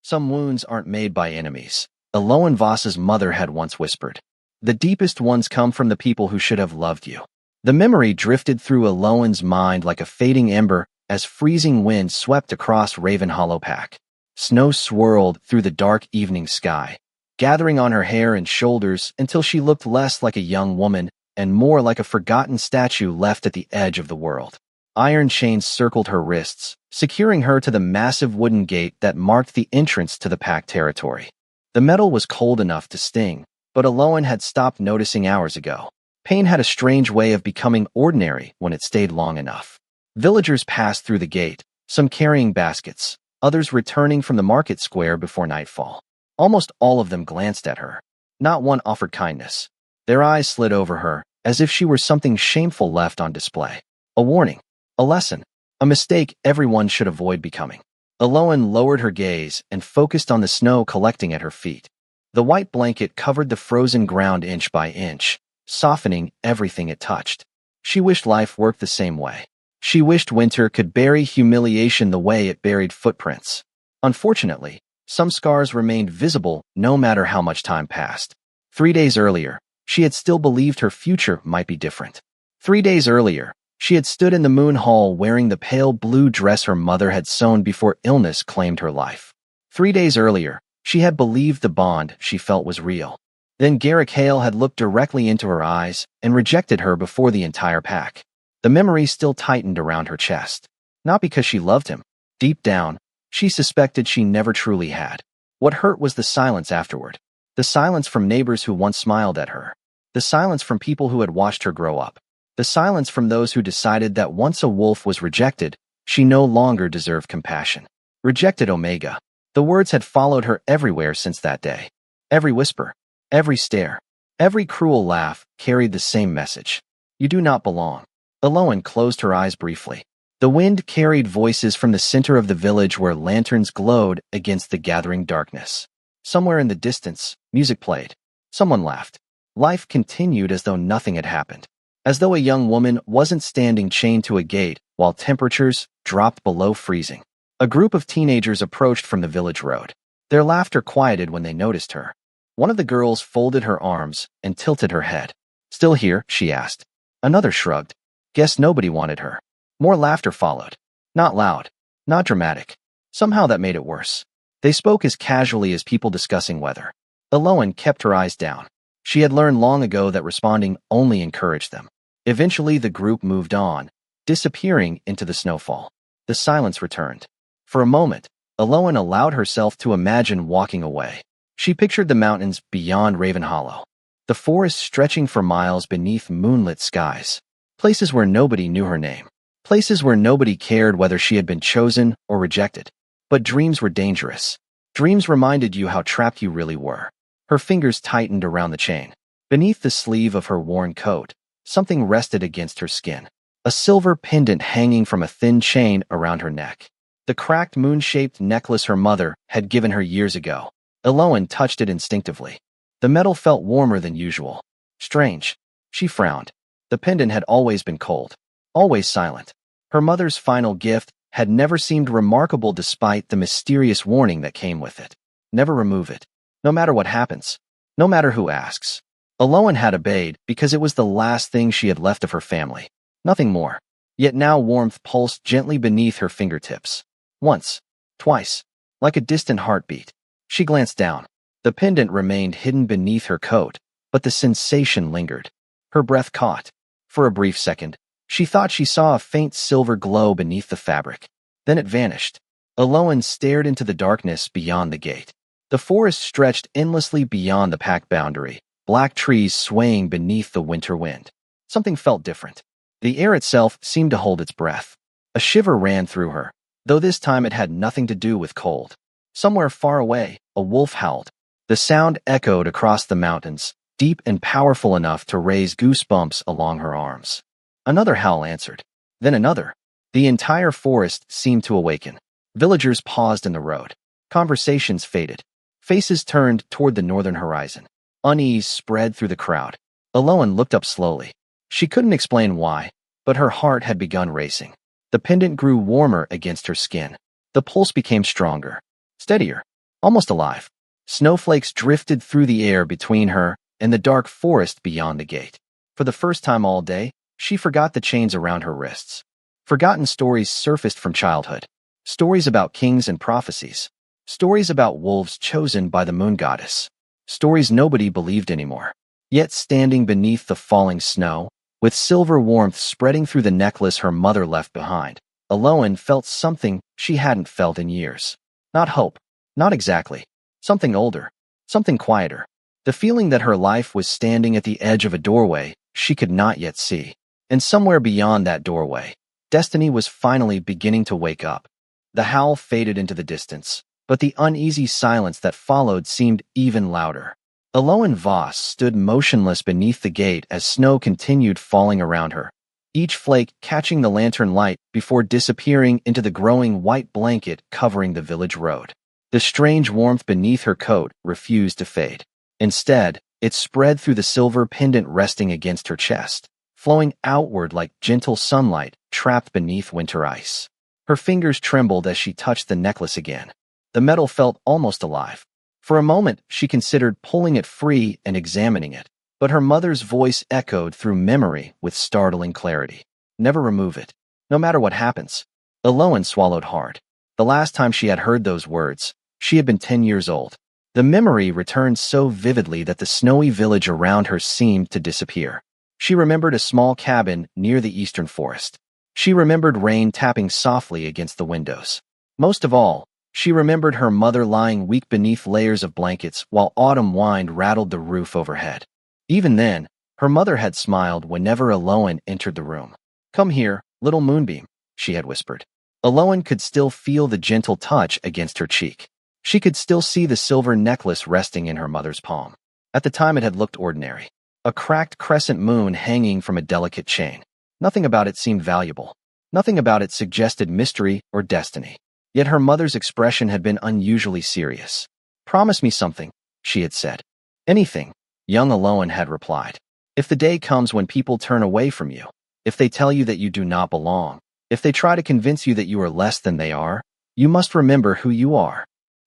Some wounds aren't made by enemies. Alolan Voss's mother had once whispered. The deepest ones come from the people who should have loved you. The memory drifted through Alolan's mind like a fading ember as freezing wind swept across Ravenhollow Pack. Snow swirled through the dark evening sky, gathering on her hair and shoulders until she looked less like a young woman and more like a forgotten statue left at the edge of the world. Iron chains circled her wrists, securing her to the massive wooden gate that marked the entrance to the Pack territory. The metal was cold enough to sting, but Alolan had stopped noticing hours ago. Pain had a strange way of becoming ordinary when it stayed long enough. Villagers passed through the gate, some carrying baskets, others returning from the market square before nightfall. Almost all of them glanced at her. Not one offered kindness. Their eyes slid over her, as if she were something shameful left on display. A warning. A lesson. A mistake everyone should avoid becoming. Alolan lowered her gaze and focused on the snow collecting at her feet. The white blanket covered the frozen ground inch by inch, softening everything it touched. She wished life worked the same way. She wished winter could bury humiliation the way it buried footprints. Unfortunately, some scars remained visible no matter how much time passed. 3 days earlier, she had still believed her future might be different. 3 days earlier, she had stood in the Moon Hall wearing the pale blue dress her mother had sewn before illness claimed her life. 3 days earlier, she had believed the bond she felt was real. Then Garrick Hale had looked directly into her eyes and rejected her before the entire pack. The memory still tightened around her chest. Not because she loved him. Deep down, she suspected she never truly had. What hurt was the silence afterward. The silence from neighbors who once smiled at her. The silence from people who had watched her grow up. The silence from those who decided that once a wolf was rejected, she no longer deserved compassion. Rejected Omega. The words had followed her everywhere since that day. Every whisper, every stare, every cruel laugh carried the same message. You do not belong. Alolan closed her eyes briefly. The wind carried voices from the center of the village where lanterns glowed against the gathering darkness. Somewhere in the distance, music played. Someone laughed. Life continued as though nothing had happened. As though a young woman wasn't standing chained to a gate while temperatures dropped below freezing. A group of teenagers approached from the village road. Their laughter quieted when they noticed her. One of the girls folded her arms and tilted her head. Still here? She asked. Another shrugged. Guess nobody wanted her. More laughter followed. Not loud. Not dramatic. Somehow that made it worse. They spoke as casually as people discussing weather. Alolan kept her eyes down. She had learned long ago that responding only encouraged them. Eventually the group moved on, disappearing into the snowfall. The silence returned. For a moment, Alolan allowed herself to imagine walking away. She pictured the mountains beyond Ravenhollow. The forest stretching for miles beneath moonlit skies. Places where nobody knew her name. Places where nobody cared whether she had been chosen or rejected. But dreams were dangerous. Dreams reminded you how trapped you really were. Her fingers tightened around the chain. Beneath the sleeve of her worn coat, something rested against her skin. A silver pendant hanging from a thin chain around her neck. The cracked moon-shaped necklace her mother had given her years ago. Alolan touched it instinctively. The metal felt warmer than usual. Strange. She frowned. The pendant had always been cold. Always silent. Her mother's final gift had never seemed remarkable despite the mysterious warning that came with it. Never remove it. No matter what happens. No matter who asks. Alolan had obeyed because it was the last thing she had left of her family. Nothing more. Yet now warmth pulsed gently beneath her fingertips. Once. Twice. Like a distant heartbeat. She glanced down. The pendant remained hidden beneath her coat, but the sensation lingered. Her breath caught. For a brief second, she thought she saw a faint silver glow beneath the fabric. Then it vanished. Alolan stared into the darkness beyond the gate. The forest stretched endlessly beyond the pack boundary, black trees swaying beneath the winter wind. Something felt different. The air itself seemed to hold its breath. A shiver ran through her, though this time it had nothing to do with cold. Somewhere far away, a wolf howled. The sound echoed across the mountains, deep and powerful enough to raise goosebumps along her arms. Another howl answered. Then another. The entire forest seemed to awaken. Villagers paused in the road. Conversations faded. Faces turned toward the northern horizon. Unease spread through the crowd. Alolan looked up slowly. She couldn't explain why, but her heart had begun racing. The pendant grew warmer against her skin. The pulse became stronger. Steadier. almost alive. Snowflakes drifted through the air between her and the dark forest beyond the gate. For the first time all day, she forgot the chains around her wrists. Forgotten stories surfaced from childhood. Stories about kings and prophecies. Stories about wolves chosen by the moon goddess. Stories nobody believed anymore. Yet standing beneath the falling snow, with silver warmth spreading through the necklace her mother left behind, Aloan felt something she hadn't felt in years. Not hope. Not exactly. Something older. Something quieter. The feeling that her life was standing at the edge of a doorway she could not yet see. And somewhere beyond that doorway, destiny was finally beginning to wake up. The howl faded into the distance, but the uneasy silence that followed seemed even louder. Aloan Voss stood motionless beneath the gate as snow continued falling around her, each flake catching the lantern light before disappearing into the growing white blanket covering the village road. The strange warmth beneath her coat refused to fade. Instead, it spread through the silver pendant resting against her chest, flowing outward like gentle sunlight trapped beneath winter ice. Her fingers trembled as she touched the necklace again. The metal felt almost alive. For a moment, she considered pulling it free and examining it, but her mother's voice echoed through memory with startling clarity. Never remove it, no matter what happens. Aloan swallowed hard. The last time she had heard those words, she had been 10 years old. The memory returned so vividly that the snowy village around her seemed to disappear. She remembered a small cabin near the eastern forest. She remembered rain tapping softly against the windows. Most of all, she remembered her mother lying weak beneath layers of blankets while autumn wind rattled the roof overhead. Even then, her mother had smiled whenever Aloan entered the room. "Come here, little moonbeam," she had whispered. Aloan could still feel the gentle touch against her cheek. She could still see the silver necklace resting in her mother's palm. At the time it had looked ordinary. A cracked crescent moon hanging from a delicate chain. Nothing about it seemed valuable. Nothing about it suggested mystery or destiny. Yet her mother's expression had been unusually serious. "Promise me something," she had said. "Anything," young Aloan had replied. "If the day comes when people turn away from you, if they tell you that you do not belong, if they try to convince you that you are less than they are, you must remember who you are."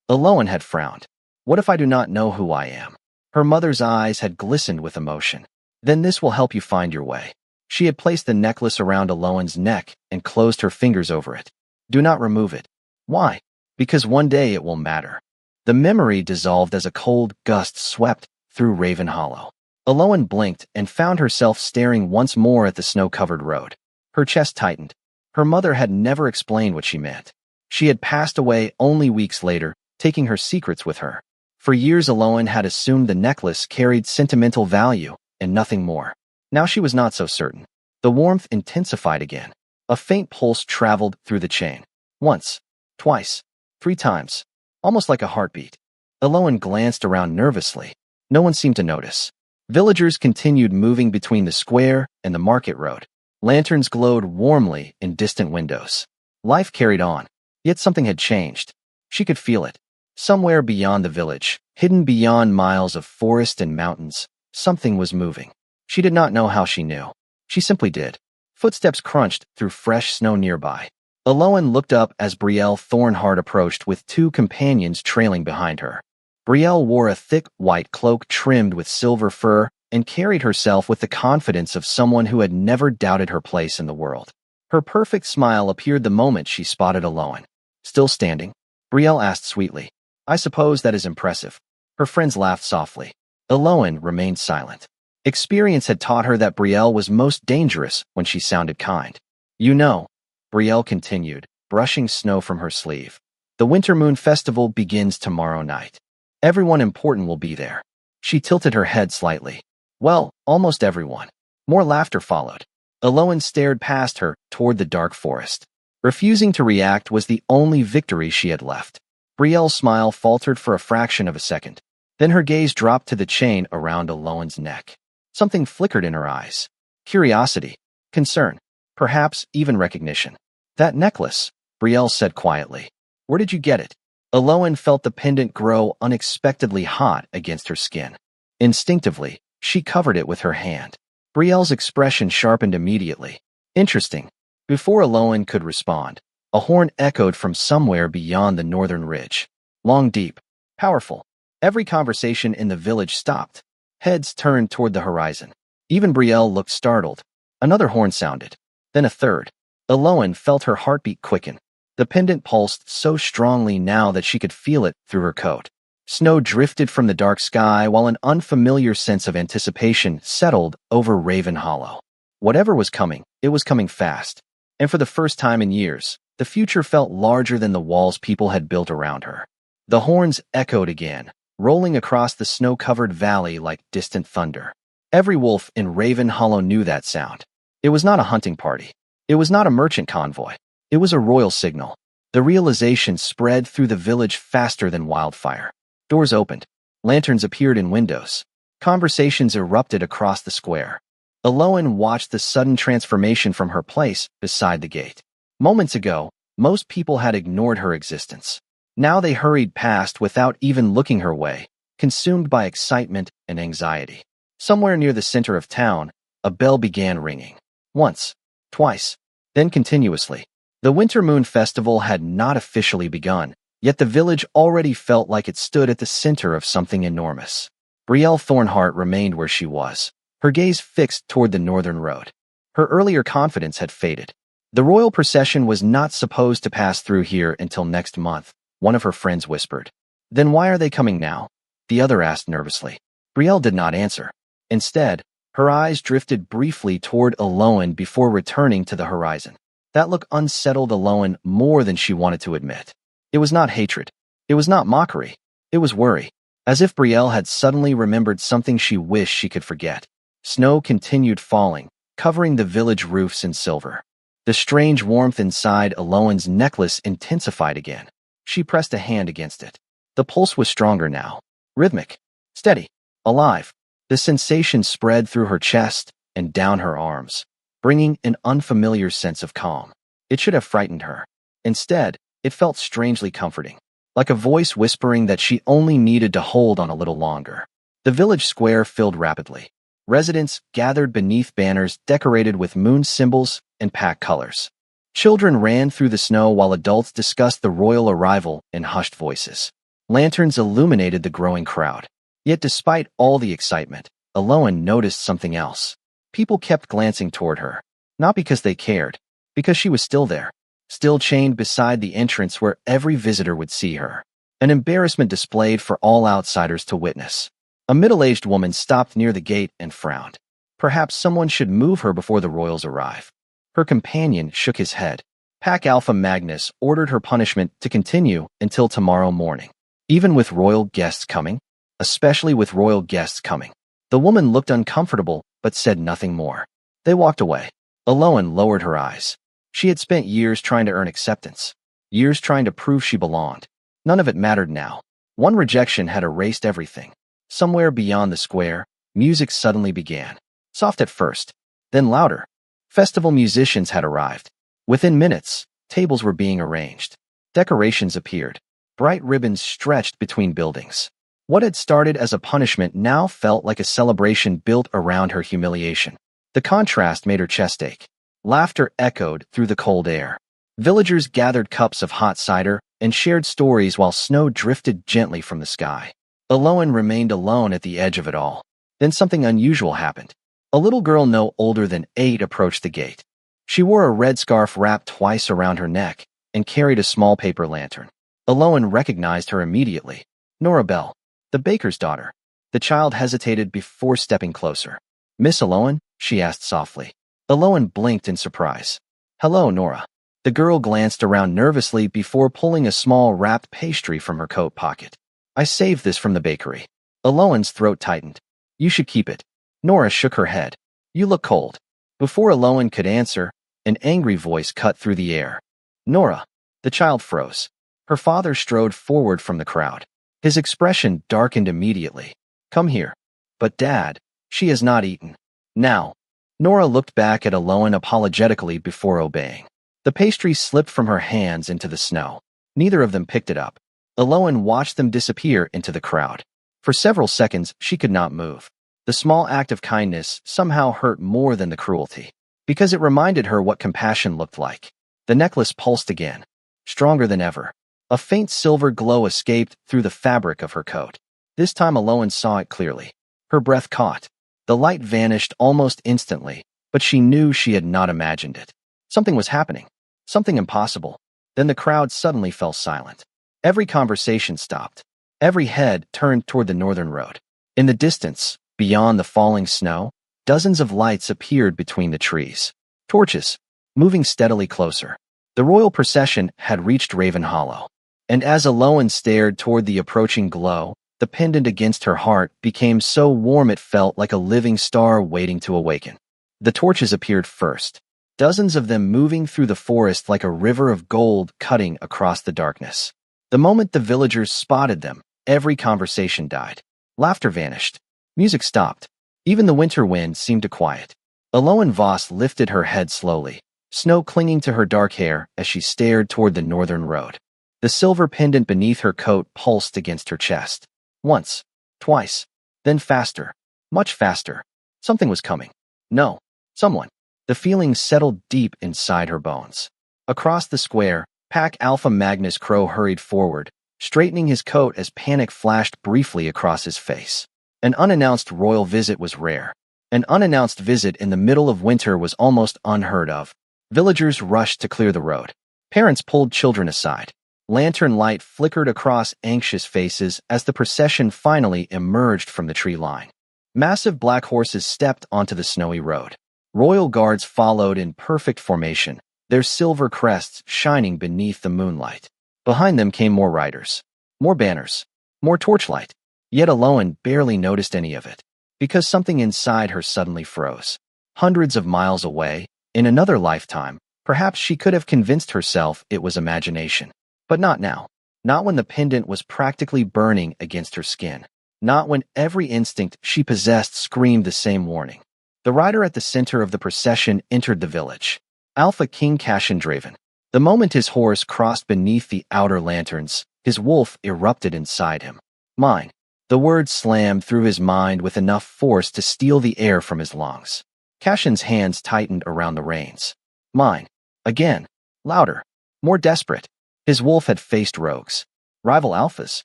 Aloan had frowned. "What if I do not know who I am?" Her mother's eyes had glistened with emotion. "Then this will help you find your way." She had placed the necklace around Aloan's neck and closed her fingers over it. "Do not remove it." "Why?" "Because one day it will matter." The memory dissolved as a cold gust swept through Raven Hollow. Aloan blinked and found herself staring once more at the snow-covered road. Her chest tightened. Her mother had never explained what she meant. She had passed away only weeks later, taking her secrets with her. For years Aloan had assumed the necklace carried sentimental value and nothing more. Now she was not so certain. The warmth intensified again. A faint pulse traveled through the chain. Once, twice, 3 times, almost like a heartbeat. Aloan glanced around nervously. No one seemed to notice. Villagers continued moving between the square and the market road. Lanterns glowed warmly in distant windows. Life carried on, yet something had changed. She could feel it. Somewhere beyond the village, hidden beyond miles of forest and mountains, something was moving. She did not know how she knew. She simply did. Footsteps crunched through fresh snow nearby. Aloan looked up as Brielle Thornheart approached with 2 companions trailing behind her. Brielle wore a thick white cloak trimmed with silver fur and carried herself with the confidence of someone who had never doubted her place in the world. Her perfect smile appeared the moment she spotted Aloan. "Still standing?" Brielle asked sweetly. "I suppose that is impressive." Her friends laughed softly. Aloan remained silent. Experience had taught her that Brielle was most dangerous when she sounded kind. "You know," Brielle continued, brushing snow from her sleeve, "the Winter Moon Festival begins tomorrow night. Everyone important will be there." She tilted her head slightly. "Well, almost everyone." More laughter followed. Aloan stared past her toward the dark forest. Refusing to react was the only victory she had left. Brielle's smile faltered for a fraction of a second. Then her gaze dropped to the chain around Aloan's neck. Something flickered in her eyes. Curiosity, concern, perhaps even recognition. "That necklace," Brielle said quietly. "Where did you get it?" Aloan felt the pendant grow unexpectedly hot against her skin. Instinctively, she covered it with her hand. Brielle's expression sharpened immediately. "Interesting." Before Aloan could respond, a horn echoed from somewhere beyond the northern ridge. Long deep, Powerful. Every conversation in the village stopped. Heads turned toward the horizon. Even Brielle looked startled. Another horn sounded. Then a third. Eloan felt her heartbeat quicken. The pendant pulsed so strongly now that she could feel it through her coat. Snow drifted from the dark sky while an unfamiliar sense of anticipation settled over Raven Hollow. Whatever was coming, it was coming fast. And for the first time in years, the future felt larger than the walls people had built around her. The horns echoed again, rolling across the snow-covered valley like distant thunder. Every wolf in Raven Hollow knew that sound. It was not a hunting party. It was not a merchant convoy. It was a royal signal. The realization spread through the village faster than wildfire. Doors opened. Lanterns appeared in windows. Conversations erupted across the square. Eloan watched the sudden transformation from her place beside the gate. Moments ago, most people had ignored her existence. Now they hurried past without even looking her way, consumed by excitement and anxiety. Somewhere near the center of town, a bell began ringing. Once, twice, then continuously. The Winter Moon Festival had not officially begun, yet the village already felt like it stood at the center of something enormous. Brielle Thornheart remained where she was, her gaze fixed toward the northern road. Her earlier confidence had faded. The royal procession was not supposed to pass through here until next month, one of her friends whispered. Then why are they coming now? The other asked nervously. Brielle did not answer. Instead, her eyes drifted briefly toward Eloan before returning to the horizon. That look unsettled Eloan more than she wanted to admit. It was not hatred. It was not mockery. It was worry. As if Brielle had suddenly remembered something she wished she could forget. Snow continued falling, covering the village roofs in silver. The strange warmth inside Eloan's necklace intensified again. She pressed a hand against it. The pulse was stronger now. Rhythmic. Steady. Alive. The sensation spread through her chest and down her arms, bringing an unfamiliar sense of calm. It should have frightened her. Instead, it felt strangely comforting, like a voice whispering that she only needed to hold on a little longer. The village square filled rapidly. Residents gathered beneath banners decorated with moon symbols and pack colors. Children ran through the snow while adults discussed the royal arrival in hushed voices. Lanterns illuminated the growing crowd. Yet despite all the excitement, Eloan noticed something else. People kept glancing toward her, not because they cared, because she was still there, still chained beside the entrance where every visitor would see her. An embarrassment displayed for all outsiders to witness. A middle-aged woman stopped near the gate and frowned. Perhaps someone should move her before the royals arrive. Her companion shook his head. Pack Alpha Magnus ordered her punishment to continue until tomorrow morning. Even with royal guests coming? Especially with royal guests coming. The woman looked uncomfortable, but said nothing more. They walked away. Eloan lowered her eyes. She had spent years trying to earn acceptance. Years trying to prove she belonged. None of it mattered now. One rejection had erased everything. Somewhere beyond the square, music suddenly began. Soft at first, then louder. Festival musicians had arrived. Within minutes, tables were being arranged. Decorations appeared. Bright ribbons stretched between buildings. What had started as a punishment now felt like a celebration built around her humiliation. The contrast made her chest ache. Laughter echoed through the cold air. Villagers gathered cups of hot cider and shared stories while snow drifted gently from the sky. Eloan remained alone at the edge of it all. Then something unusual happened. A little girl no older than 8 approached the gate. She wore a red scarf wrapped twice around her neck and carried a small paper lantern. Eloan recognized her immediately. Nora Bell, the baker's daughter. The child hesitated before stepping closer. Miss Eloan? She asked softly. Eloan blinked in surprise. Hello, Nora. The girl glanced around nervously before pulling a small wrapped pastry from her coat pocket. I saved this from the bakery. Eloan's throat tightened. You should keep it. Nora shook her head. You look cold. Before Eloan could answer, an angry voice cut through the air. Nora. The child froze. Her father strode forward from the crowd. His expression darkened immediately. Come here. But Dad, she has not eaten. Now. Nora looked back at Eloan apologetically before obeying. The pastry slipped from her hands into the snow. Neither of them picked it up. Eloan watched them disappear into the crowd. For several seconds, she could not move. The small act of kindness somehow hurt more than the cruelty, because it reminded her what compassion looked like. The necklace pulsed again, stronger than ever. A faint silver glow escaped through the fabric of her coat. This time Aloan saw it clearly. Her breath caught. The light vanished almost instantly, but she knew she had not imagined it. Something was happening. Something impossible. Then the crowd suddenly fell silent. Every conversation stopped. Every head turned toward the northern road. In the distance, beyond the falling snow, dozens of lights appeared between the trees. Torches, moving steadily closer. The royal procession had reached Raven Hollow. And as Aloan stared toward the approaching glow, the pendant against her heart became so warm it felt like a living star waiting to awaken. The torches appeared first, dozens of them moving through the forest like a river of gold cutting across the darkness. The moment the villagers spotted them, every conversation died. Laughter vanished. Music stopped. Even the winter wind seemed to quiet. Aloan Voss lifted her head slowly, snow clinging to her dark hair as she stared toward the northern road. The silver pendant beneath her coat pulsed against her chest. Once, twice, then faster, much faster. Something was coming. No, someone. The feeling settled deep inside her bones. Across the square, Pack Alpha Magnus Crow hurried forward, straightening his coat as panic flashed briefly across his face. An unannounced royal visit was rare. An unannounced visit in the middle of winter was almost unheard of. Villagers rushed to clear the road. Parents pulled children aside. Lantern light flickered across anxious faces as the procession finally emerged from the tree line. Massive black horses stepped onto the snowy road. Royal guards followed in perfect formation, their silver crests shining beneath the moonlight. Behind them came more riders, more banners, more torchlight. Yet Aloan barely noticed any of it, because something inside her suddenly froze. Hundreds of miles away, in another lifetime, perhaps she could have convinced herself it was imagination. But not now. Not when the pendant was practically burning against her skin. Not when every instinct she possessed screamed the same warning. The rider at the center of the procession entered the village. Alpha King Cashin Draven. The moment his horse crossed beneath the outer lanterns, his wolf erupted inside him. Mine. The word slammed through his mind with enough force to steal the air from his lungs. Cashin's hands tightened around the reins. Mine. Again. Louder. More desperate. His wolf had faced rogues, rival alphas,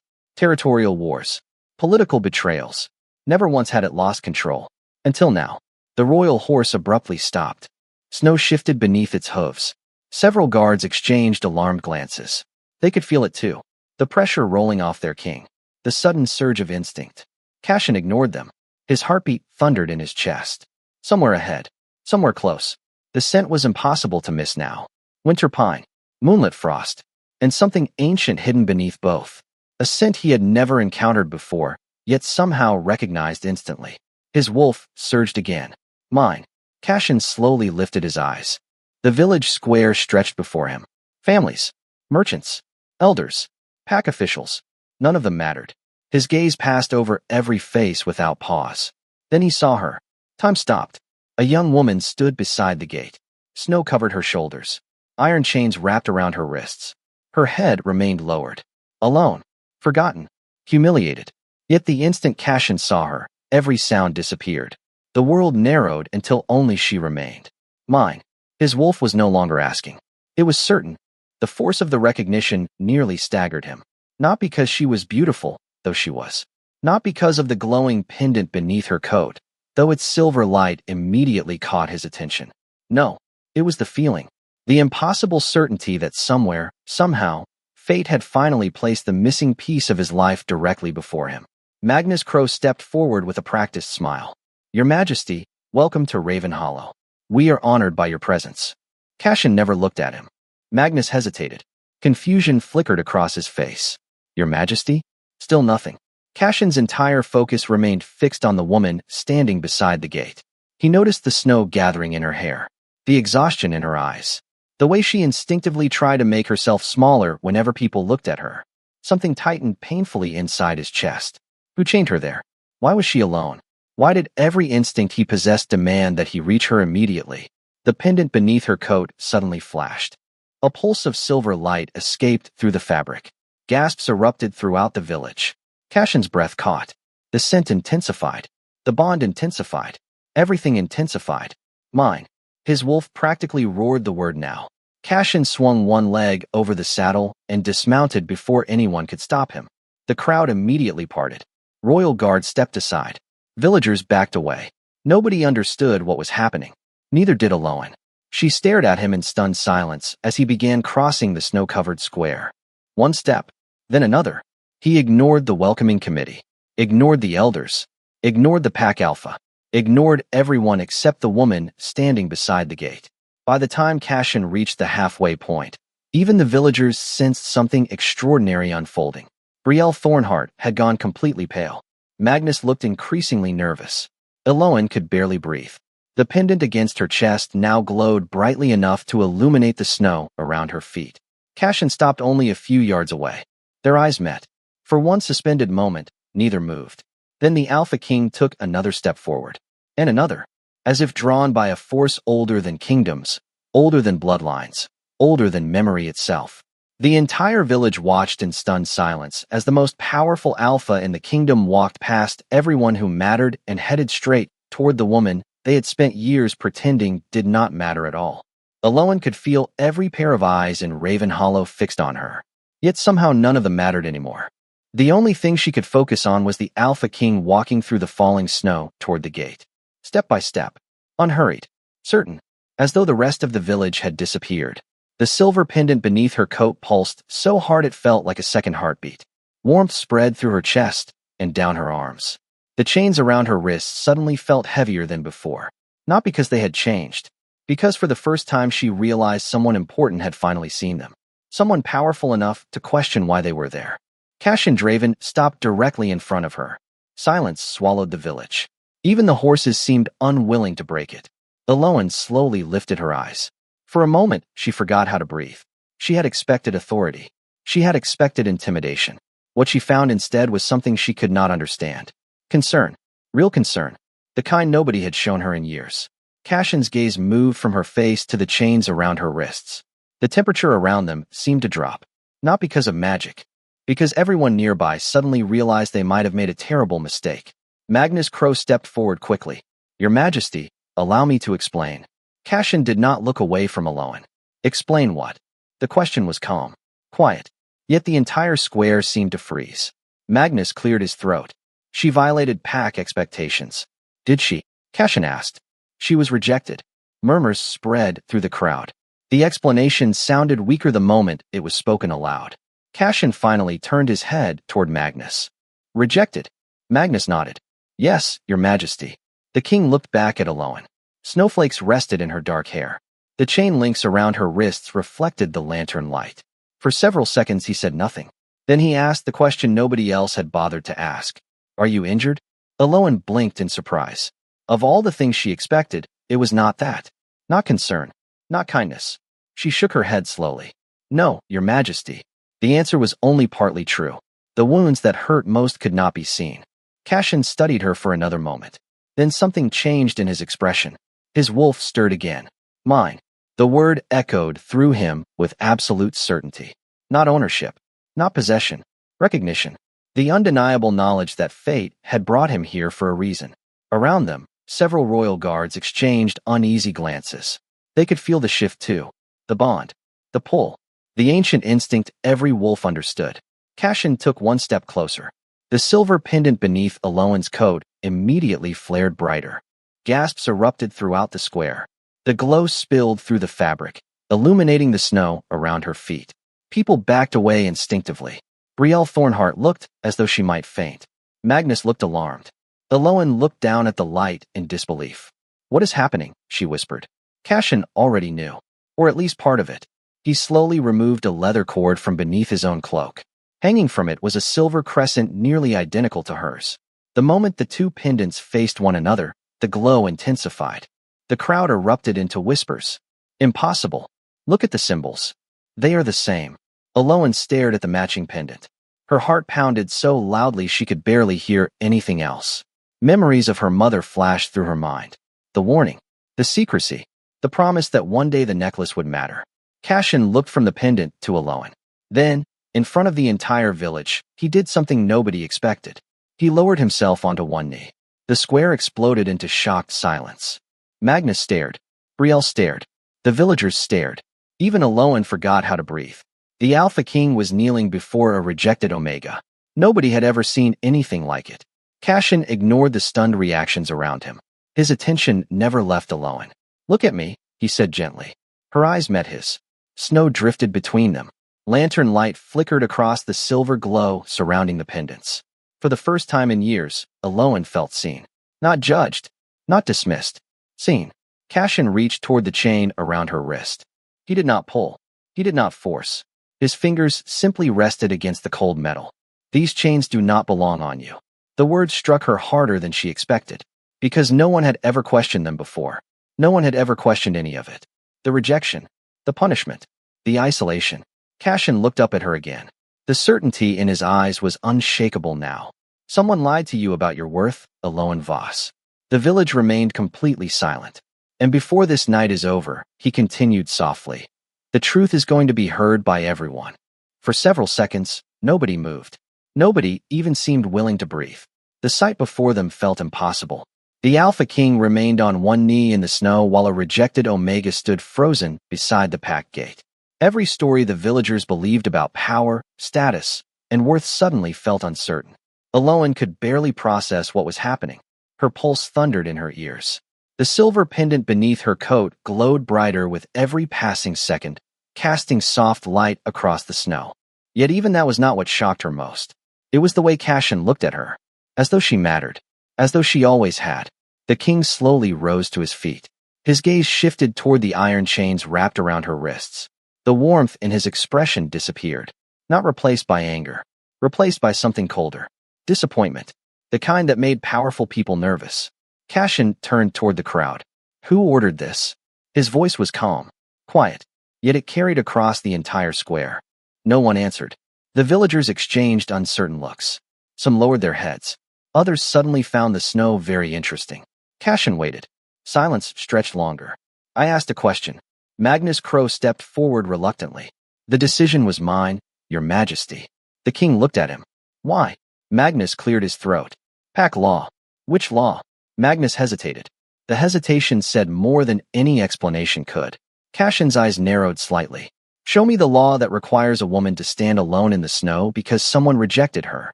territorial wars, political betrayals. Never once had it lost control. Until now. The royal horse abruptly stopped. Snow shifted beneath its hooves. Several guards exchanged alarmed glances. They could feel it too. The pressure rolling off their king. The sudden surge of instinct. Cashin ignored them. His heartbeat thundered in his chest. Somewhere ahead. Somewhere close. The scent was impossible to miss now. Winter pine. Moonlit frost. And something ancient hidden beneath both. A scent he had never encountered before, yet somehow recognized instantly. His wolf surged again. Mine. Cashin slowly lifted his eyes. The village square stretched before him. Families. Merchants. Elders. Pack officials. None of them mattered. His gaze passed over every face without pause. Then he saw her. Time stopped. A young woman stood beside the gate. Snow covered her shoulders. Iron chains wrapped around her wrists. Her head remained lowered. Alone. Forgotten. Humiliated. Yet the instant Cashin saw her, every sound disappeared. The world narrowed until only she remained. Mine. His wolf was no longer asking. It was certain. The force of the recognition nearly staggered him. Not because she was beautiful, though she was. Not because of the glowing pendant beneath her coat, though its silver light immediately caught his attention. No, it was the feeling. The impossible certainty that somewhere, somehow, fate had finally placed the missing piece of his life directly before him. Magnus Crow stepped forward with a practiced smile. Your Majesty, welcome to Raven Hollow. We are honored by your presence. Cashin never looked at him. Magnus hesitated. Confusion flickered across his face. Your Majesty? Still nothing. Cashin's entire focus remained fixed on the woman standing beside the gate. He noticed the snow gathering in her hair, the exhaustion in her eyes, the way she instinctively tried to make herself smaller whenever people looked at her. Something tightened painfully inside his chest. Who chained her there? Why was she alone? Why did every instinct he possessed demand that he reach her immediately? The pendant beneath her coat suddenly flashed. A pulse of silver light escaped through the fabric. Gasps erupted throughout the village. Cashin's breath caught. The scent intensified. The bond intensified. Everything intensified. Mine. His wolf practically roared the word now. Cashin swung one leg over the saddle and dismounted before anyone could stop him. The crowd immediately parted. Royal guards stepped aside. Villagers backed away. Nobody understood what was happening. Neither did Aloan. She stared at him in stunned silence as he began crossing the snow-covered square. One step, then another. He ignored the welcoming committee, ignored the elders, ignored the pack alpha, ignored everyone except the woman standing beside the gate. By the time Cashin reached the halfway point, even the villagers sensed something extraordinary unfolding. Brielle Thornheart had gone completely pale. Magnus looked increasingly nervous. Aloan could barely breathe. The pendant against her chest now glowed brightly enough to illuminate the snow around her feet. Cashin stopped only a few yards away. Their eyes met. For one suspended moment, neither moved. Then the Alpha King took another step forward. And another. As if drawn by a force older than kingdoms, older than bloodlines, older than memory itself. The entire village watched in stunned silence as the most powerful Alpha in the kingdom walked past everyone who mattered and headed straight toward the woman they had spent years pretending did not matter at all. Aloan could feel every pair of eyes in Raven Hollow fixed on her. Yet somehow none of them mattered anymore. The only thing she could focus on was the Alpha King walking through the falling snow toward the gate. Step by step. Unhurried. Certain. As though the rest of the village had disappeared. The silver pendant beneath her coat pulsed so hard it felt like a second heartbeat. Warmth spread through her chest and down her arms. The chains around her wrists suddenly felt heavier than before. Not because they had changed. Because for the first time she realized someone important had finally seen them. Someone powerful enough to question why they were there. Cashin Draven stopped directly in front of her. Silence swallowed the village. Even the horses seemed unwilling to break it. Aloan slowly lifted her eyes. For a moment, she forgot how to breathe. She had expected authority. She had expected intimidation. What she found instead was something she could not understand. Concern. Real concern. The kind nobody had shown her in years. Cashin's gaze moved from her face to the chains around her wrists. The temperature around them seemed to drop. Not because of magic. Because everyone nearby suddenly realized they might have made a terrible mistake. Magnus Crow stepped forward quickly. Your Majesty, allow me to explain. Cashin did not look away from Aloan. Explain what? The question was calm. Quiet. Yet the entire square seemed to freeze. Magnus cleared his throat. She violated pack expectations. Did she? Cashin asked. She was rejected. Murmurs spread through the crowd. The explanation sounded weaker the moment it was spoken aloud. Cashin finally turned his head toward Magnus. Rejected? Magnus nodded. Yes, Your Majesty. The king looked back at Aloan. Snowflakes rested in her dark hair. The chain links around her wrists reflected the lantern light. For several seconds he said nothing. Then he asked the question nobody else had bothered to ask. Are you injured? Aloan blinked in surprise. Of all the things she expected, it was not that. Not concern. Not kindness. She shook her head slowly. No, Your Majesty. The answer was only partly true. The wounds that hurt most could not be seen. Cashin studied her for another moment. Then something changed in his expression. His wolf stirred again. Mine. The word echoed through him with absolute certainty. Not ownership. Not possession. Recognition. The undeniable knowledge that fate had brought him here for a reason. Around them, several royal guards exchanged uneasy glances. They could feel the shift too. The bond. The pull. The ancient instinct every wolf understood. Cashin took one step closer. The silver pendant beneath Aloan's coat immediately flared brighter. Gasps erupted throughout the square. The glow spilled through the fabric, illuminating the snow around her feet. People backed away instinctively. Brielle Thornheart looked as though she might faint. Magnus looked alarmed. Aloan looked down at the light in disbelief. What is happening? She whispered. Cashin already knew. Or at least part of it. He slowly removed a leather cord from beneath his own cloak. Hanging from it was a silver crescent nearly identical to hers. The moment the two pendants faced one another, the glow intensified. The crowd erupted into whispers. Impossible. Look at the symbols. They are the same. Aloan stared at the matching pendant. Her heart pounded so loudly she could barely hear anything else. Memories of her mother flashed through her mind. The warning. The secrecy. The promise that one day the necklace would matter. Cashin looked from the pendant to Aloan. Then, in front of the entire village, he did something nobody expected. He lowered himself onto one knee. The square exploded into shocked silence. Magnus stared. Brielle stared. The villagers stared. Even Alolan forgot how to breathe. The Alpha King was kneeling before a rejected Omega. Nobody had ever seen anything like it. Cashin ignored the stunned reactions around him. His attention never left Alolan. "Look at me," he said gently. Her eyes met his. Snow drifted between them. Lantern light flickered across the silver glow surrounding the pendants. For the first time in years, Alolan felt seen. Not judged. Not dismissed. Seen. Cashin reached toward the chain around her wrist. He did not pull. He did not force. His fingers simply rested against the cold metal. "These chains do not belong on you." The words struck her harder than she expected, because no one had ever questioned them before. No one had ever questioned any of it. The rejection, the punishment, the isolation. Cashin looked up at her again. The certainty in his eyes was unshakable now. "Someone lied to you about your worth, Alolan Voss." The village remained completely silent. "And before this night is over," he continued softly, "the truth is going to be heard by everyone." For several seconds, nobody moved. Nobody even seemed willing to breathe. The sight before them felt impossible. The Alpha King remained on one knee in the snow while a rejected Omega stood frozen beside the pack gate. Every story the villagers believed about power, status, and worth suddenly felt uncertain. Alolan could barely process what was happening. Her pulse thundered in her ears. The silver pendant beneath her coat glowed brighter with every passing second, casting soft light across the snow. Yet even that was not what shocked her most. It was the way Cashin looked at her, as though she mattered, as though she always had. The king slowly rose to his feet. His gaze shifted toward the iron chains wrapped around her wrists. The warmth in his expression disappeared, not replaced by anger, replaced by something colder. Disappointment, the kind that made powerful people nervous. Cashin turned toward the crowd. "Who ordered this?" His voice was calm, quiet, yet it carried across the entire square. No one answered. The villagers exchanged uncertain looks. Some lowered their heads. Others suddenly found the snow very interesting. Cashin waited. Silence stretched longer. "I asked a question." Magnus Crow stepped forward reluctantly. "The decision was mine, Your Majesty." The king looked at him. "Why?" Magnus cleared his throat. "Pack law." "Which law?" Magnus hesitated. The hesitation said more than any explanation could. Cashin's eyes narrowed slightly. "Show me the law that requires a woman to stand alone in the snow because someone rejected her."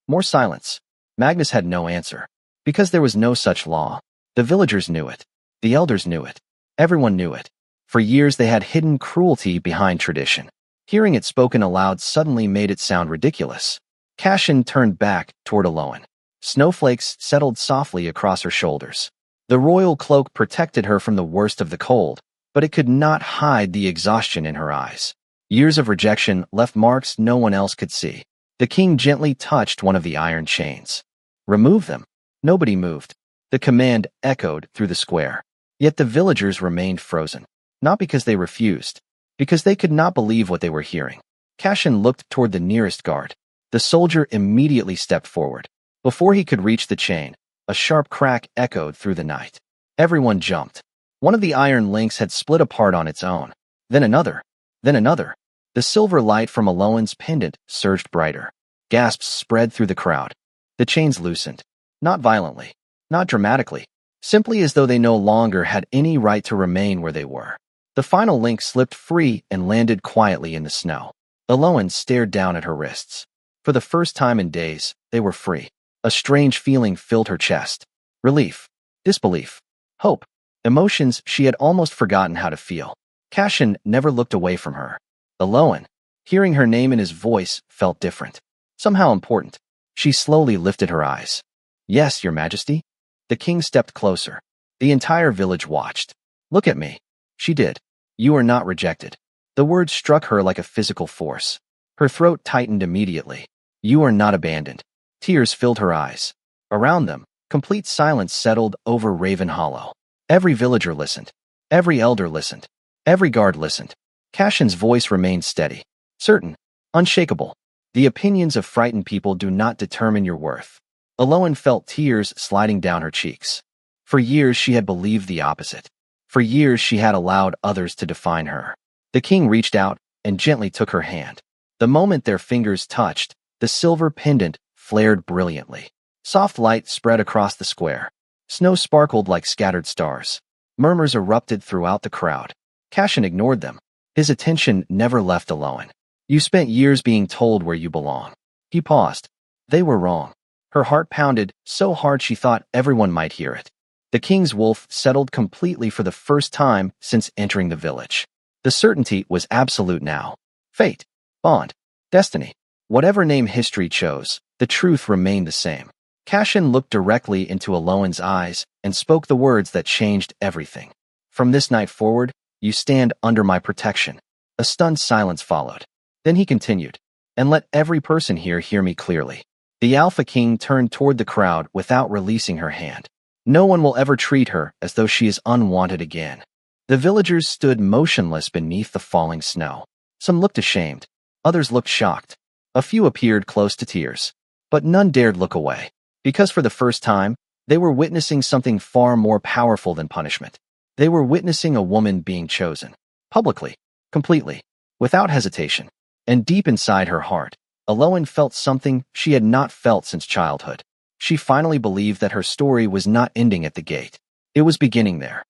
More silence. Magnus had no answer. Because there was no such law. The villagers knew it. The elders knew it. Everyone knew it. For years they had hidden cruelty behind tradition. Hearing it spoken aloud suddenly made it sound ridiculous. Cashin turned back toward Alolan. Snowflakes settled softly across her shoulders. The royal cloak protected her from the worst of the cold, but it could not hide the exhaustion in her eyes. Years of rejection left marks no one else could see. The king gently touched one of the iron chains. "Remove them." Nobody moved. The command echoed through the square. Yet the villagers remained frozen. Not because they refused, because they could not believe what they were hearing. Cashin looked toward the nearest guard. The soldier immediately stepped forward. Before he could reach the chain, a sharp crack echoed through the night. Everyone jumped. One of the iron links had split apart on its own. Then another. Then another. The silver light from Alolan's pendant surged brighter. Gasps spread through the crowd. The chains loosened. Not violently. Not dramatically. Simply as though they no longer had any right to remain where they were. The final link slipped free and landed quietly in the snow. Alolan stared down at her wrists. For the first time in days, they were free. A strange feeling filled her chest. Relief. Disbelief. Hope. Emotions she had almost forgotten how to feel. Cashin never looked away from her. Alolan, hearing her name in his voice, felt different. Somehow important. She slowly lifted her eyes. "Yes, Your Majesty." The king stepped closer. The entire village watched. "Look at me." She did. "You are not rejected." The words struck her like a physical force. Her throat tightened immediately. "You are not abandoned." Tears filled her eyes. Around them, complete silence settled over Raven Hollow. Every villager listened. Every elder listened. Every guard listened. Cashin's voice remained steady, certain, unshakable. "The opinions of frightened people do not determine your worth." Alolan felt tears sliding down her cheeks. For years she had believed the opposite. For years she had allowed others to define her. The king reached out and gently took her hand. The moment their fingers touched, the silver pendant flared brilliantly. Soft light spread across the square. Snow sparkled like scattered stars. Murmurs erupted throughout the crowd. Cashin ignored them. His attention never left Aloan. You spent years being told where you belong. He paused. They were wrong. Her heart pounded so hard she thought everyone might hear it. The king's wolf settled completely for the first time since entering the village. The certainty was absolute now. Fate, bond, destiny. Whatever name history chose, the truth remained the same. Cashin looked directly into Aloan's eyes and spoke the words that changed everything. From this night forward, you stand under my protection. A stunned silence followed. Then he continued, and let every person here hear me clearly. The Alpha King turned toward the crowd without releasing her hand. No one will ever treat her as though she is unwanted again. The villagers stood motionless beneath the falling snow. Some looked ashamed. Others looked shocked. A few appeared close to tears. But none dared look away. Because for the first time, they were witnessing something far more powerful than punishment. They were witnessing a woman being chosen. Publicly. Completely. Without hesitation. And deep inside her heart, Aloan felt something she had not felt since childhood. She finally believed that her story was not ending at the gate. It was beginning there.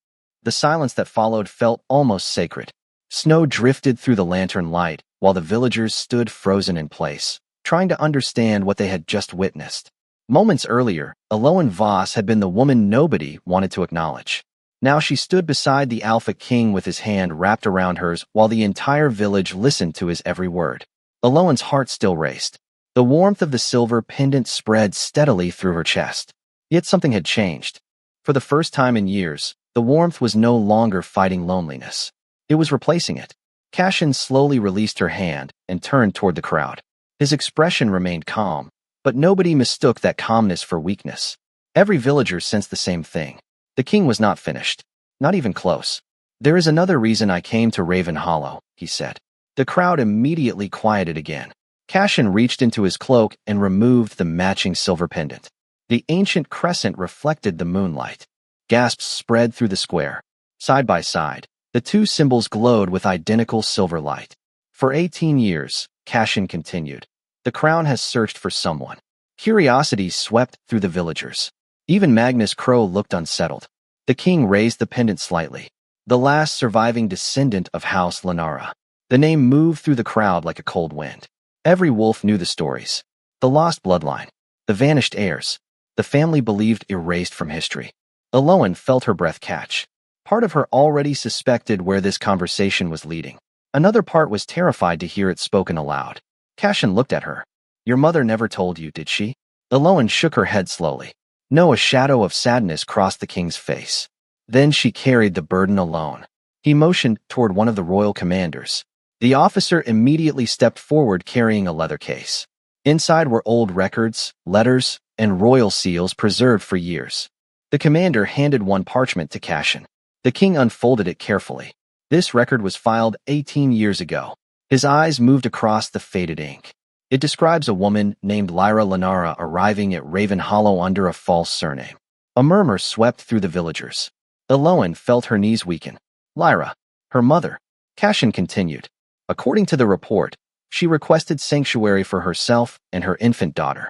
The silence that followed felt almost sacred. Snow drifted through the lantern light while the villagers stood frozen in place, trying to understand what they had just witnessed. Moments earlier, Aloan Voss had been the woman nobody wanted to acknowledge. Now she stood beside the Alpha King with his hand wrapped around hers while the entire village listened to his every word. Aloan's heart still raced. The warmth of the silver pendant spread steadily through her chest. Yet something had changed. For the first time in years, the warmth was no longer fighting loneliness. It was replacing it. Cashin slowly released her hand and turned toward the crowd. His expression remained calm, but nobody mistook that calmness for weakness. Every villager sensed the same thing. The king was not finished. Not even close. There is another reason I came to Raven Hollow, he said. The crowd immediately quieted again. Cashin reached into his cloak and removed the matching silver pendant. The ancient crescent reflected the moonlight. Gasps spread through the square. Side by side, the two symbols glowed with identical silver light. For 18 years, Cashin continued, the crown has searched for someone. Curiosity swept through the villagers. Even Magnus Crow looked unsettled. The king raised the pendant slightly. The last surviving descendant of House Lenara. The name moved through the crowd like a cold wind. Every wolf knew the stories. The lost bloodline. The vanished heirs. The family believed erased from history. Aloan felt her breath catch. Part of her already suspected where this conversation was leading. Another part was terrified to hear it spoken aloud. Cashin looked at her. Your mother never told you, did she? Aloan shook her head slowly. No, a shadow of sadness crossed the king's face. Then she carried the burden alone. He motioned toward one of the royal commanders. The officer immediately stepped forward carrying a leather case. Inside were old records, letters, and royal seals preserved for years. The commander handed one parchment to Cashin. The king unfolded it carefully. This record was filed 18 years ago. His eyes moved across the faded ink. It describes a woman named Lyra Lenara arriving at Raven Hollow under a false surname. A murmur swept through the villagers. Aloan felt her knees weaken. Lyra, her mother. Cashin continued. According to the report, she requested sanctuary for herself and her infant daughter.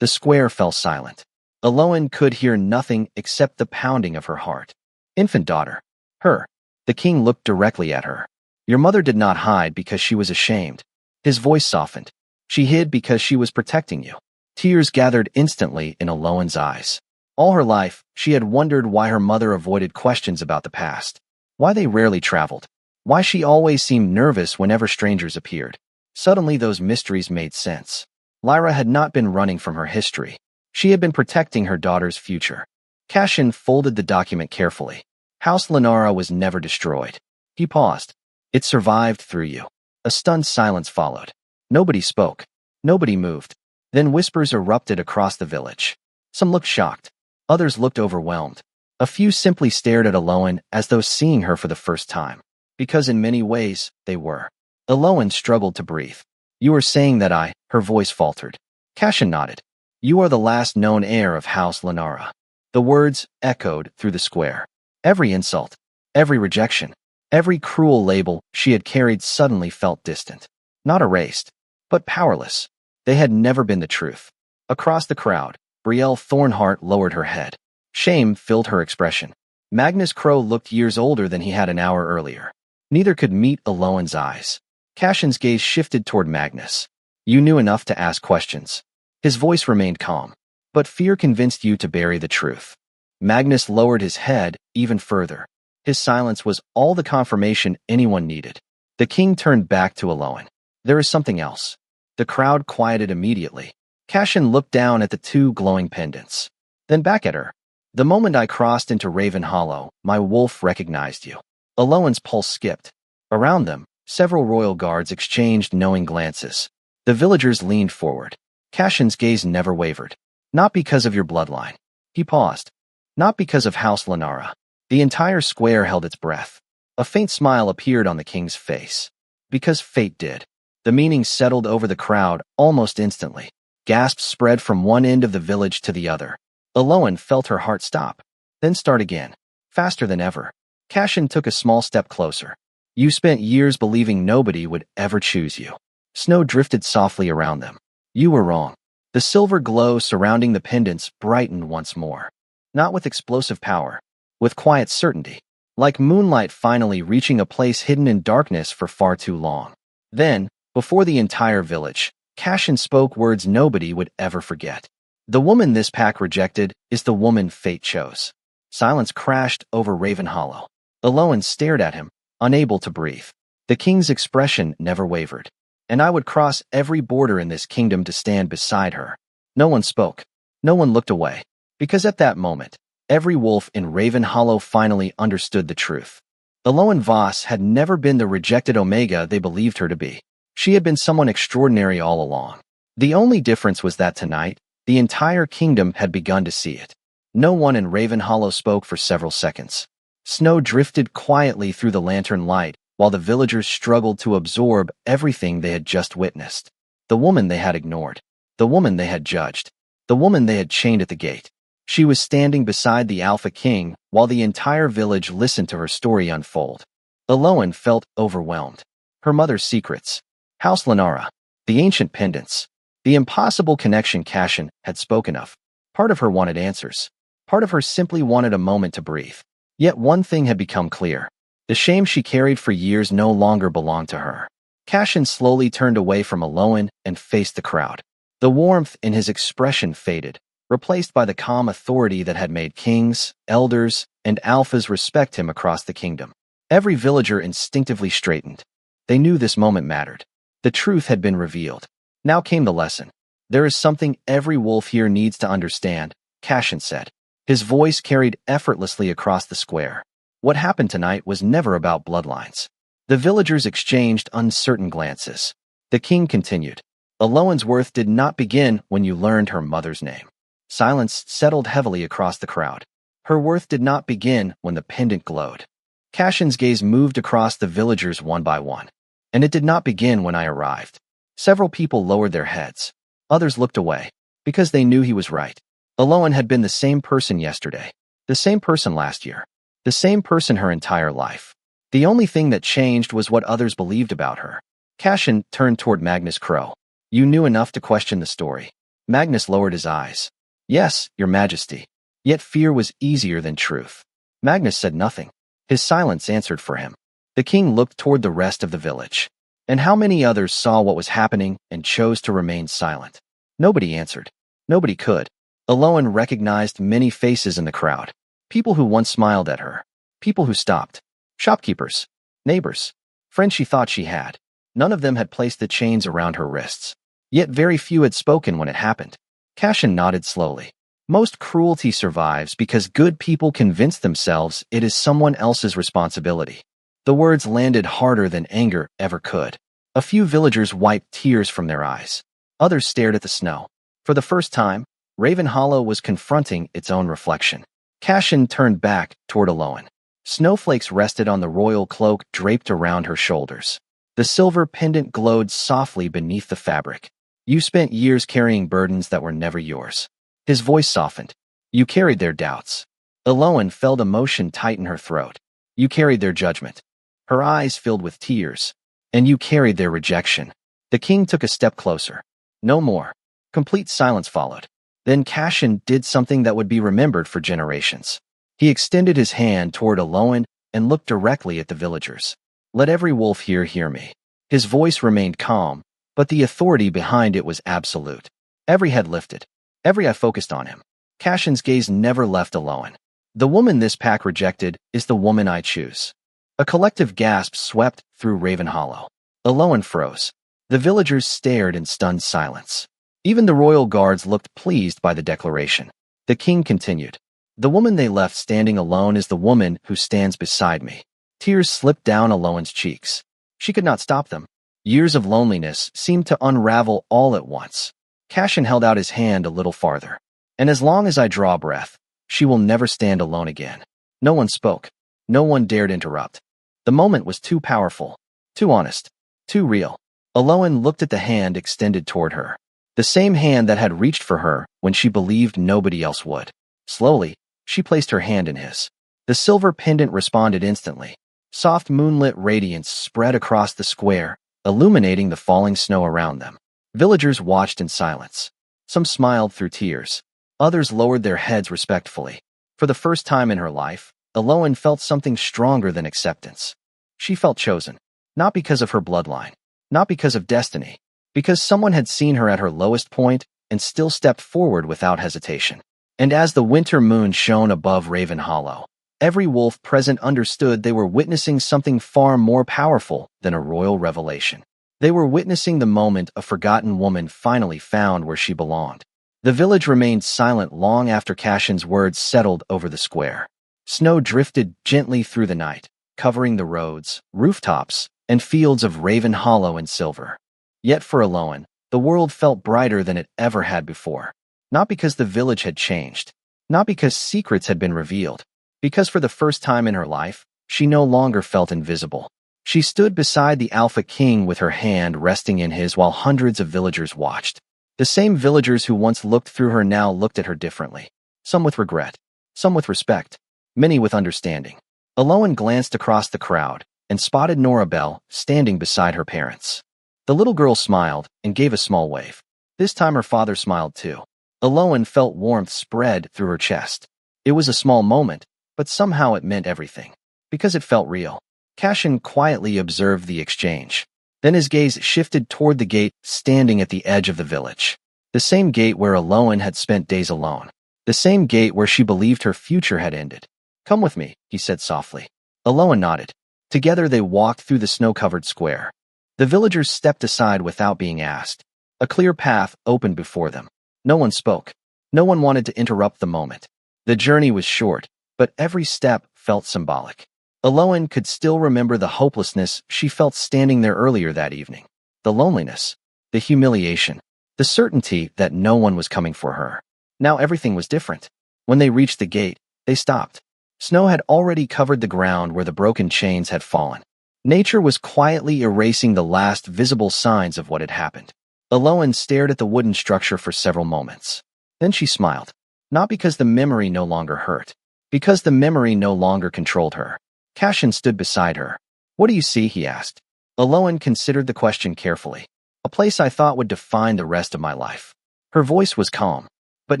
The square fell silent. Aloan could hear nothing except the pounding of her heart. Infant daughter. Her. The king looked directly at her. Your mother did not hide because she was ashamed. His voice softened. She hid because she was protecting you. Tears gathered instantly in Aloan's eyes. All her life, she had wondered why her mother avoided questions about the past. Why they rarely traveled. Why she always seemed nervous whenever strangers appeared. Suddenly those mysteries made sense. Lyra had not been running from her history. She had been protecting her daughter's future. Cashin folded the document carefully. House Lenara was never destroyed. He paused. It survived through you. A stunned silence followed. Nobody spoke. Nobody moved. Then whispers erupted across the village. Some looked shocked. Others looked overwhelmed. A few simply stared at Aloan as though seeing her for the first time. Because in many ways, they were. Aloan struggled to breathe. You are saying that her voice faltered. Cashin nodded. You are the last known heir of House Lenara. The words echoed through the square. Every insult, every rejection, every cruel label she had carried suddenly felt distant. Not erased, but powerless. They had never been the truth. Across the crowd, Brielle Thornheart lowered her head. Shame filled her expression. Magnus Crow looked years older than he had an hour earlier. Neither could meet Aloan's eyes. Cashin's gaze shifted toward Magnus. You knew enough to ask questions. His voice remained calm, but fear convinced you to bury the truth. Magnus lowered his head even further. His silence was all the confirmation anyone needed. The king turned back to Aloan. There is something else. The crowd quieted immediately. Cashin looked down at the two glowing pendants, then back at her. The moment I crossed into Raven Hollow, my wolf recognized you. Aloan's pulse skipped. Around them, several royal guards exchanged knowing glances. The villagers leaned forward. Cashin's gaze never wavered. Not because of your bloodline. He paused. Not because of House Lenara. The entire square held its breath. A faint smile appeared on the king's face. Because fate did. The meaning settled over the crowd almost instantly. Gasps spread from one end of the village to the other. Aloan felt her heart stop, then start again, faster than ever. Cashin took a small step closer. You spent years believing nobody would ever choose you. Snow drifted softly around them. You were wrong. The silver glow surrounding the pendants brightened once more. Not with explosive power, with quiet certainty, like moonlight finally reaching a place hidden in darkness for far too long. Then, before the entire village, Cashin spoke words nobody would ever forget. The woman this pack rejected is the woman fate chose. Silence crashed over Raven Hollow. Aloan stared at him, unable to breathe. The king's expression never wavered. And I would cross every border in this kingdom to stand beside her. No one spoke. No one looked away. Because at that moment, every wolf in Raven Hollow finally understood the truth. Aloan Voss had never been the rejected Omega they believed her to be. She had been someone extraordinary all along. The only difference was that tonight, the entire kingdom had begun to see it. No one in Raven Hollow spoke for several seconds. Snow drifted quietly through the lantern light, while the villagers struggled to absorb everything they had just witnessed. The woman they had ignored. The woman they had judged. The woman they had chained at the gate. She was standing beside the Alpha King while the entire village listened to her story unfold. Aloan felt overwhelmed. Her mother's secrets. House Lenara. The ancient pendants. The impossible connection Cashin had spoken of. Part of her wanted answers. Part of her simply wanted a moment to breathe. Yet one thing had become clear. The shame she carried for years no longer belonged to her. Cashin slowly turned away from Aloan and faced the crowd. The warmth in his expression faded, replaced by the calm authority that had made kings, elders, and alphas respect him across the kingdom. Every villager instinctively straightened. They knew this moment mattered. The truth had been revealed. Now came the lesson. There is something every wolf here needs to understand, Cashin said. His voice carried effortlessly across the square. What happened tonight was never about bloodlines. The villagers exchanged uncertain glances. The king continued. Aloan's worth did not begin when you learned her mother's name. Silence settled heavily across the crowd. Her worth did not begin when the pendant glowed. Cashin's gaze moved across the villagers one by one. And it did not begin when I arrived. Several people lowered their heads. Others looked away, because they knew he was right. Aloan had been the same person yesterday, the same person last year, the same person her entire life. The only thing that changed was what others believed about her. Cashin turned toward Magnus Crow. You knew enough to question the story. Magnus lowered his eyes. Yes, your majesty. Yet fear was easier than truth. Magnus said nothing. His silence answered for him. The king looked toward the rest of the village. And how many others saw what was happening and chose to remain silent? Nobody answered. Nobody could. Aloan recognized many faces in the crowd. People who once smiled at her. People who stopped. Shopkeepers. Neighbors. Friends she thought she had. None of them had placed the chains around her wrists. Yet very few had spoken when it happened. Cashin nodded slowly. Most cruelty survives because good people convince themselves it is someone else's responsibility. The words landed harder than anger ever could. A few villagers wiped tears from their eyes. Others stared at the snow. For the first time, Raven Hollow was confronting its own reflection. Cashin turned back toward Aloan. Snowflakes rested on the royal cloak draped around her shoulders. The silver pendant glowed softly beneath the fabric. You spent years carrying burdens that were never yours. His voice softened. You carried their doubts. Aloan felt emotion tighten her throat. You carried their judgment. Her eyes filled with tears. And you carried their rejection. The king took a step closer. No more. Complete silence followed. Then Cashin did something that would be remembered for generations. He extended his hand toward Aloan and looked directly at the villagers. Let every wolf here hear me. His voice remained calm, but the authority behind it was absolute. Every head lifted. Every eye focused on him. Cashin's gaze never left Aloan. The woman this pack rejected is the woman I choose. A collective gasp swept through Raven Hollow. Aloan froze. The villagers stared in stunned silence. Even the royal guards looked pleased by the declaration. The king continued. The woman they left standing alone is the woman who stands beside me. Tears slipped down Aloan's cheeks. She could not stop them. Years of loneliness seemed to unravel all at once. Cashin held out his hand a little farther. And as long as I draw breath, she will never stand alone again. No one spoke. No one dared interrupt. The moment was too powerful, too honest, too real. Aloan looked at the hand extended toward her. The same hand that had reached for her when she believed nobody else would. Slowly, she placed her hand in his. The silver pendant responded instantly. Soft moonlit radiance spread across the square, illuminating the falling snow around them. Villagers watched in silence. Some smiled through tears. Others lowered their heads respectfully. For the first time in her life, Aloan felt something stronger than acceptance. She felt chosen. Not because of her bloodline. Not because of destiny. Because someone had seen her at her lowest point and still stepped forward without hesitation. And as the winter moon shone above Raven Hollow, every wolf present understood they were witnessing something far more powerful than a royal revelation. They were witnessing the moment a forgotten woman finally found where she belonged. The village remained silent long after Cashin's words settled over the square. Snow drifted gently through the night, covering the roads, rooftops, and fields of Raven Hollow in silver. Yet for Aloan, the world felt brighter than it ever had before. Not because the village had changed. Not because secrets had been revealed. Because for the first time in her life, she no longer felt invisible. She stood beside the Alpha King with her hand resting in his while hundreds of villagers watched. The same villagers who once looked through her now looked at her differently. Some with regret. Some with respect. Many with understanding. Aloan glanced across the crowd and spotted Norabelle standing beside her parents. The little girl smiled and gave a small wave. This time her father smiled too. Aloan felt warmth spread through her chest. It was a small moment, but somehow it meant everything. Because it felt real. Cashin quietly observed the exchange. Then his gaze shifted toward the gate standing at the edge of the village. The same gate where Aloan had spent days alone. The same gate where she believed her future had ended. Come with me, he said softly. Aloan nodded. Together they walked through the snow-covered square. The villagers stepped aside without being asked. A clear path opened before them. No one spoke. No one wanted to interrupt the moment. The journey was short, but every step felt symbolic. Aloan could still remember the hopelessness she felt standing there earlier that evening. The loneliness. The humiliation. The certainty that no one was coming for her. Now everything was different. When they reached the gate, they stopped. Snow had already covered the ground where the broken chains had fallen. Nature was quietly erasing the last visible signs of what had happened. Aloan stared at the wooden structure for several moments. Then she smiled. Not because the memory no longer hurt. Because the memory no longer controlled her. Cashin stood beside her. What do you see? He asked. Aloan considered the question carefully. A place I thought would define the rest of my life. Her voice was calm. But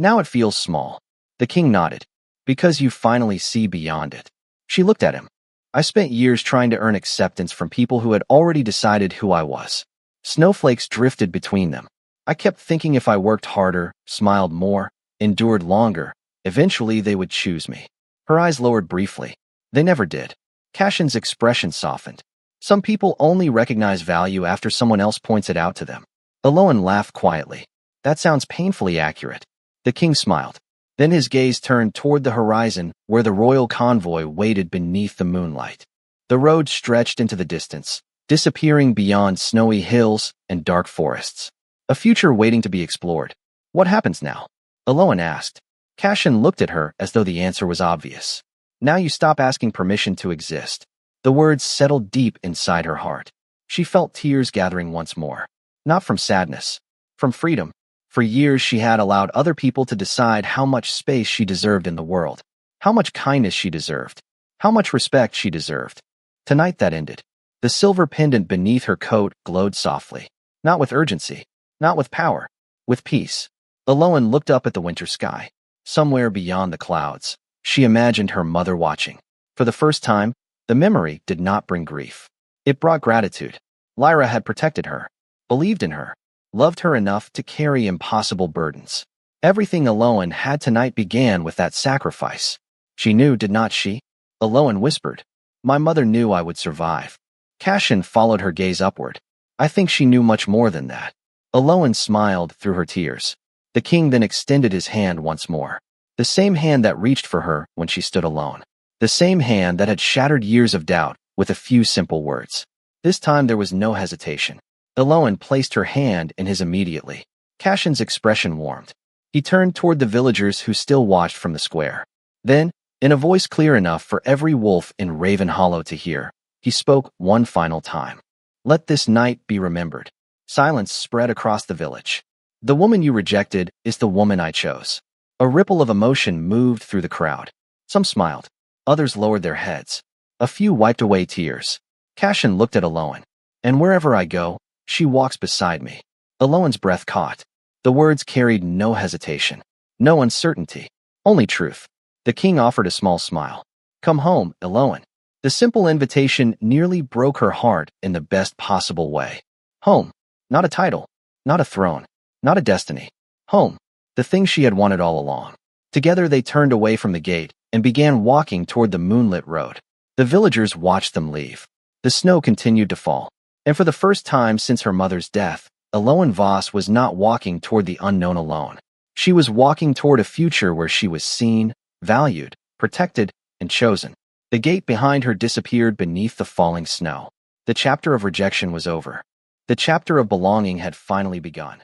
now it feels small. The king nodded. Because you finally see beyond it. She looked at him. I spent years trying to earn acceptance from people who had already decided who I was. Snowflakes drifted between them. I kept thinking if I worked harder, smiled more, endured longer, eventually they would choose me. Her eyes lowered briefly. They never did. Cashin's expression softened. Some people only recognize value after someone else points it out to them. Aloan laughed quietly. That sounds painfully accurate. The king smiled. Then his gaze turned toward the horizon where the royal convoy waited beneath the moonlight. The road stretched into the distance, disappearing beyond snowy hills and dark forests. A future waiting to be explored. What happens now? Aloan asked. Cashin looked at her as though the answer was obvious. Now you stop asking permission to exist. The words settled deep inside her heart. She felt tears gathering once more. Not from sadness. From freedom. For years she had allowed other people to decide how much space she deserved in the world. How much kindness she deserved. How much respect she deserved. Tonight that ended. The silver pendant beneath her coat glowed softly. Not with urgency. Not with power. With peace. Aloan looked up at the winter sky. Somewhere beyond the clouds, she imagined her mother watching. For the first time, the memory did not bring grief. It brought gratitude. Lyra had protected her, believed in her, loved her enough to carry impossible burdens. Everything Eloan had tonight began with that sacrifice. She knew, did not she? Eloan whispered. My mother knew I would survive. Cassian followed her gaze upward. I think she knew much more than that. Eloan smiled through her tears. The king then extended his hand once more. The same hand that reached for her when she stood alone. The same hand that had shattered years of doubt with a few simple words. This time there was no hesitation. Eloan placed her hand in his immediately. Cassian's expression warmed. He turned toward the villagers who still watched from the square. Then, in a voice clear enough for every wolf in Raven Hollow to hear, he spoke one final time. Let this night be remembered. Silence spread across the village. The woman you rejected is the woman I chose. A ripple of emotion moved through the crowd. Some smiled. Others lowered their heads. A few wiped away tears. Cassian looked at Eloan. And wherever I go, she walks beside me. Eloan's breath caught. The words carried no hesitation, no uncertainty, only truth. The king offered a small smile. Come home, Eloan. The simple invitation nearly broke her heart in the best possible way. Home. Not a title, not a throne, not a destiny. Home. The thing she had wanted all along. Together they turned away from the gate and began walking toward the moonlit road. The villagers watched them leave. The snow continued to fall. And for the first time since her mother's death, Eloan Voss was not walking toward the unknown alone. She was walking toward a future where she was seen, valued, protected, and chosen. The gate behind her disappeared beneath the falling snow. The chapter of rejection was over. The chapter of belonging had finally begun.